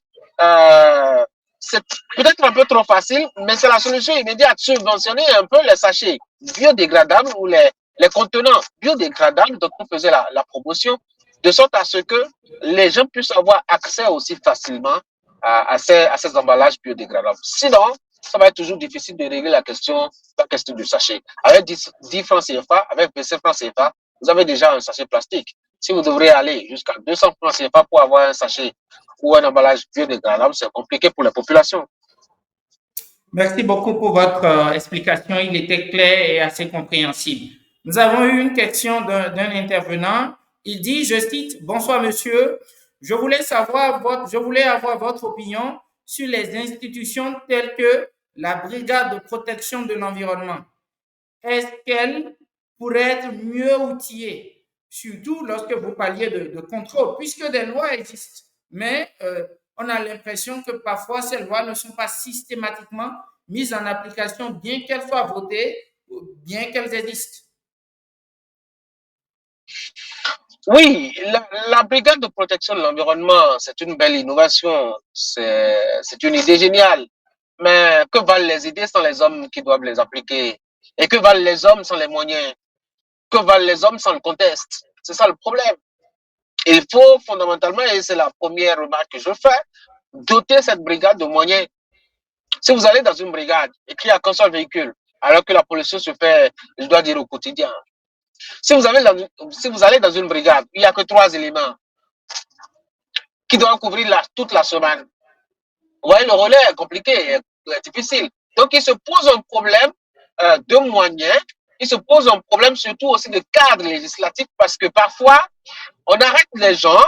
C'est peut-être un peu trop facile, mais c'est la solution immédiate. Subventionner un peu les sachets biodégradables ou les contenants biodégradables dont on faisait la promotion, de sorte à ce que les gens puissent avoir accès aussi facilement à ces emballages biodégradables. Sinon, ça va être toujours difficile de régler la question du sachet. Avec 10 francs CFA, avec 25 francs CFA, vous avez déjà un sachet plastique. Si vous devrez aller jusqu'à 200 francs CFA pour avoir un sachet ou un emballage biodégradable, c'est compliqué pour la population.
Merci beaucoup pour votre explication. Il était clair et assez compréhensible. Nous avons eu une question d'un intervenant. Il dit, je cite, bonsoir monsieur, je voulais avoir votre opinion sur les institutions telles que la brigade de protection de l'environnement. Est-ce qu'elle pourrait être mieux outillée, surtout lorsque vous parliez de contrôle, puisque des lois existent, mais on a l'impression que parfois ces lois ne sont pas systématiquement mises en application, bien qu'elles soient votées, bien qu'elles existent.
Oui, la brigade de protection de l'environnement, c'est une belle innovation, c'est une idée géniale. Mais que valent les idées sans les hommes qui doivent les appliquer? Et que valent les hommes sans les moyens? Que valent les hommes sans le contexte? C'est ça le problème. Il faut fondamentalement, et c'est la première remarque que je fais, doter cette brigade de moyens. Si vous allez dans une brigade et qu'il n'y a qu'un seul véhicule, alors que la pollution se fait, je dois dire, au quotidien. Si vous allez dans une brigade, il n'y a que 3 éléments qui doivent couvrir toute la semaine. Vous voyez, le relais est compliqué, est difficile. Donc, il se pose un problème de moyens, il se pose un problème surtout aussi de cadre législatif parce que parfois, on arrête les gens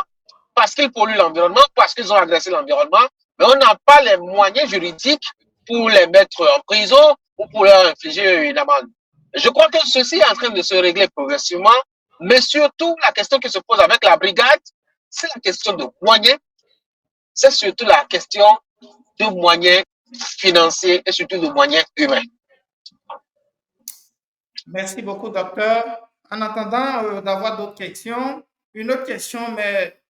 parce qu'ils polluent l'environnement, parce qu'ils ont agressé l'environnement, mais on n'a pas les moyens juridiques pour les mettre en prison ou pour leur infliger une amende. Je crois que ceci est en train de se régler progressivement, mais surtout la question qui se pose avec la brigade, c'est la question de moyens, c'est surtout la question de moyens financiers et surtout de moyens humains.
Merci beaucoup, docteur. En attendant d'avoir d'autres questions, une autre question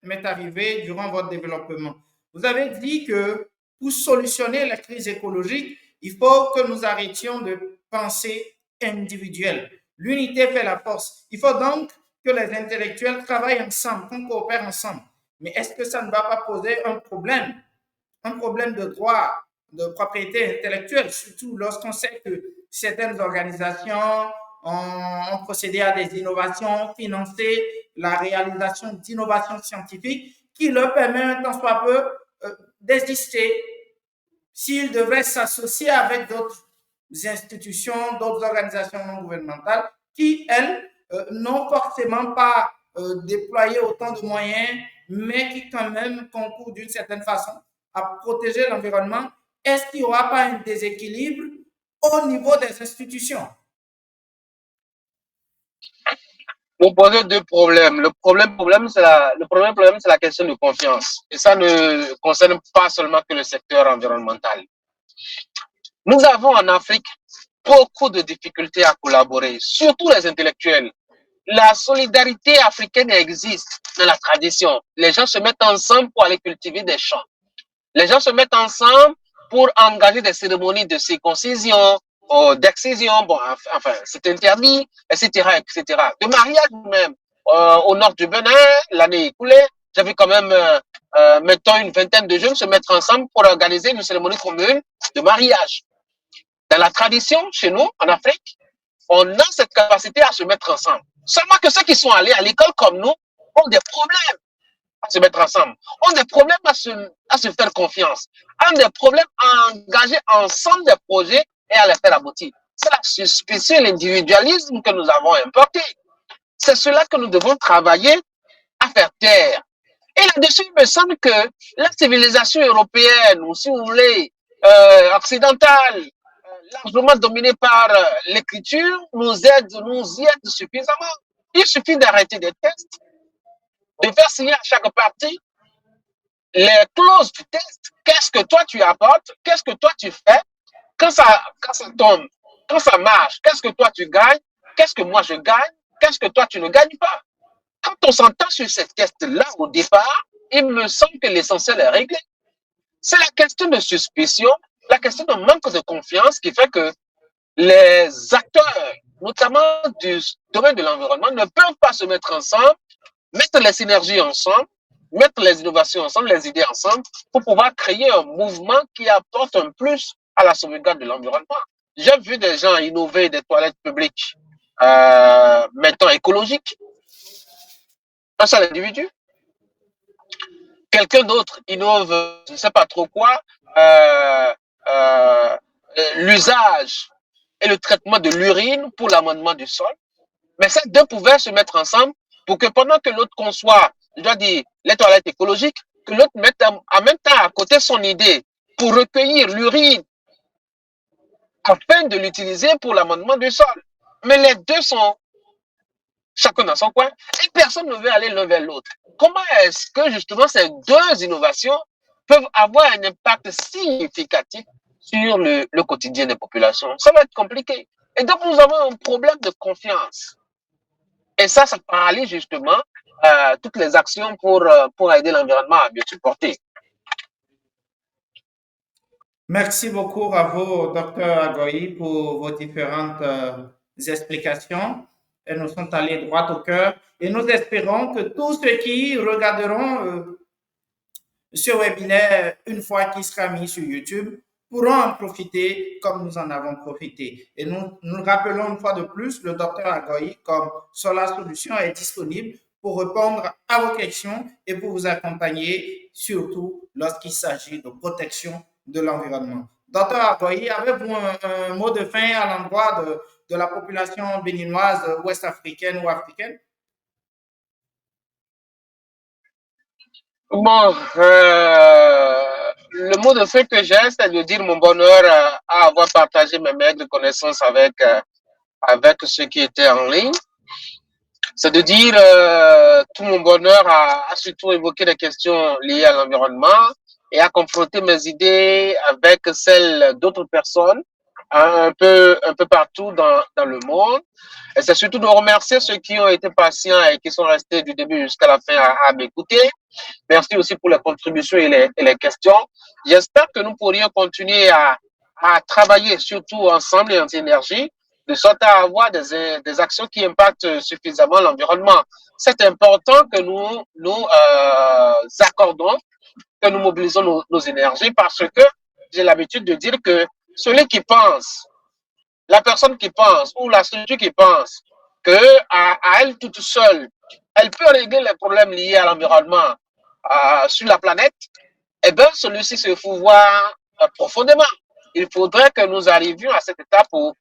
m'est arrivée durant votre développement. Vous avez dit que pour solutionner la crise écologique, il faut que nous arrêtions de penser individuel. L'unité fait la force. Il faut donc que les intellectuels travaillent ensemble, qu'on coopère ensemble. Mais est-ce que ça ne va pas poser un problème de droit, de propriété intellectuelle, surtout lorsqu'on sait que certaines organisations ont procédé à des innovations, financé la réalisation d'innovations scientifiques qui leur permettent un tant soit peu d'exister s'ils devraient s'associer avec d'autres institutions, d'autres organisations non gouvernementales qui, elles, n'ont forcément pas déployé autant de moyens, mais qui quand même concourent d'une certaine façon à protéger l'environnement. Est-ce qu'il n'y aura pas un déséquilibre au niveau des institutions?
Vous posez 2 problèmes. Le premier problème, c'est la question de confiance. Et ça ne concerne pas seulement que le secteur environnemental. Nous avons en Afrique beaucoup de difficultés à collaborer, surtout les intellectuels. La solidarité africaine existe dans la tradition. Les gens se mettent ensemble pour aller cultiver des champs. Les gens se mettent ensemble pour engager des cérémonies de circoncision, d'excision, bon, enfin, c'est interdit, etc., etc. De mariage même. Au nord du Bénin, l'année écoulée, j'avais quand même, mettons, une vingtaine de jeunes se mettre ensemble pour organiser une cérémonie commune de mariage. Dans la tradition, chez nous, en Afrique, on a cette capacité à se mettre ensemble. Seulement que ceux qui sont allés à l'école comme nous ont des problèmes à se mettre ensemble, ont des problèmes à se faire confiance, ont des problèmes à engager ensemble des projets et à les faire aboutir. C'est la suspicion et l'individualisme que nous avons importé. C'est cela que nous devons travailler à faire taire. Et là-dessus, il me semble que la civilisation européenne, ou si vous voulez, occidentale, largement dominée par l'écriture, nous y aide suffisamment. Il suffit d'arrêter des tests, de faire signer à chaque partie les clauses du test. Qu'est-ce que toi tu apportes? Qu'est-ce que toi tu fais? Quand ça tombe, quand ça marche, qu'est-ce que toi tu gagnes? Qu'est-ce que moi je gagne? Qu'est-ce que toi tu ne gagnes pas? Quand on s'entend sur cette question-là au départ, il me semble que l'essentiel est réglé. C'est la question de suspicion, la question de manque de confiance qui fait que les acteurs, notamment du domaine de l'environnement, ne peuvent pas se mettre ensemble, mettre les synergies ensemble, mettre les innovations ensemble, les idées ensemble, pour pouvoir créer un mouvement qui apporte un plus à la sauvegarde de l'environnement. J'ai vu des gens innover des toilettes publiques, maintenant écologiques, un seul individu. Quelqu'un d'autre innove, je ne sais pas trop quoi, euh, euh, l'usage et le traitement de l'urine pour l'amendement du sol. Mais ces deux pouvaient se mettre ensemble pour que pendant que l'autre conçoit, je dois dire, les toilettes écologiques, que l'autre mette en même temps à côté son idée pour recueillir l'urine afin de l'utiliser pour l'amendement du sol. Mais les deux sont chacun dans son coin et personne ne veut aller l'un vers l'autre. Comment est-ce que justement ces deux innovations peuvent avoir un impact significatif sur le quotidien des populations? Ça va être compliqué. Et donc nous avons un problème de confiance. Et ça paralyse justement toutes les actions pour aider l'environnement à mieux se porter.
Merci beaucoup à vous, docteur Agoy, pour vos différentes explications. Elles nous sont allées droit au cœur et nous espérons que tous ceux qui regarderont ce webinaire, une fois qu'il sera mis sur YouTube, pourront en profiter comme nous en avons profité. Et nous rappelons une fois de plus, le docteur Agoy, comme Solar Solutions, est disponible pour répondre à vos questions et pour vous accompagner, surtout lorsqu'il s'agit de protection de l'environnement. Docteur Agoy, avez-vous un mot de fin à l'endroit de la population béninoise, ouest-africaine ou africaine?
Bon, le mot de fin que j'ai, c'est de dire mon bonheur à avoir partagé mes maigres connaissances avec ceux qui étaient en ligne. C'est de dire tout mon bonheur à surtout évoquer des questions liées à l'environnement et à confronter mes idées avec celles d'autres personnes un peu partout dans le monde. Et c'est surtout de remercier ceux qui ont été patients et qui sont restés du début jusqu'à la fin à m'écouter. Merci aussi pour les contributions et les questions. J'espère que nous pourrions continuer à travailler surtout ensemble et en synergie, de sorte à avoir des actions qui impactent suffisamment l'environnement. C'est important que nous accordons, que nous mobilisons nos énergies parce que j'ai l'habitude de dire que celui qui pense, la personne qui pense ou la structure qui pense que à elle toute seule, elle peut régler les problèmes liés à l'environnement sur la planète, eh bien, celui-ci se fout voir profondément. Il faudrait que nous arrivions à cette étape où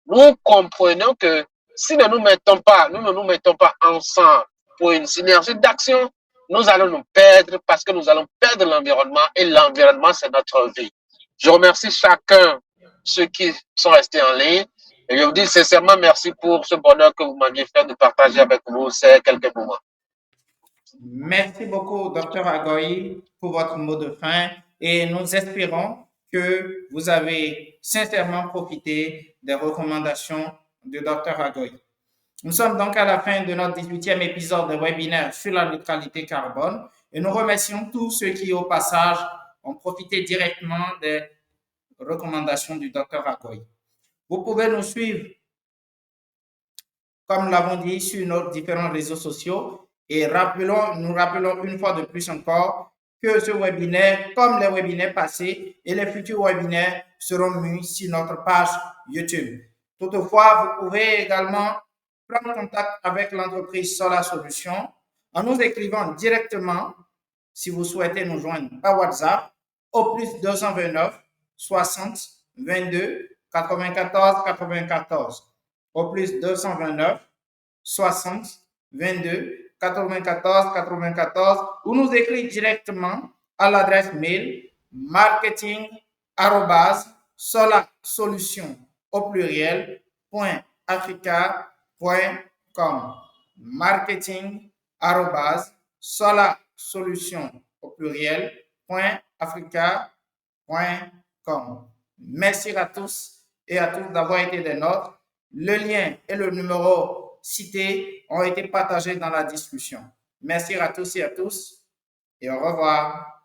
nous comprenons que si nous ne nous mettons pas ensemble pour une synergie d'action, nous allons nous perdre parce que nous allons perdre l'environnement et l'environnement, c'est notre vie. Je remercie chacun, ceux qui sont restés en ligne, et je vous dis sincèrement merci pour ce bonheur que vous m'aviez fait de partager avec nous ces quelques moments.
Merci beaucoup, docteur Agoy, pour votre mot de fin et nous espérons que vous avez sincèrement profité des recommandations du docteur Agoy. Nous sommes donc à la fin de notre 18e épisode de webinaire sur la neutralité carbone et nous remercions tous ceux qui, au passage, ont profité directement des recommandations du docteur Agoy. Vous pouvez nous suivre, comme nous l'avons dit, sur nos différents réseaux sociaux et nous rappelons une fois de plus encore que ce webinaire, comme les webinaires passés et les futurs webinaires, seront mis sur notre page YouTube. Toutefois, vous pouvez également prendre contact avec l'entreprise Solar Solutions en nous écrivant directement si vous souhaitez nous joindre par WhatsApp au plus 229 60 22 94 94 au plus 229 60 22 94 94 ou nous écrire directement à l'adresse mail marketing@solarsolutions au pluriel .africa.com marketing@solarsolutions au pluriel .africa.com. Merci à tous et à toutes d'avoir été des nôtres. Le lien et le numéro cités ont été partagées dans la discussion. Merci à tous et au revoir.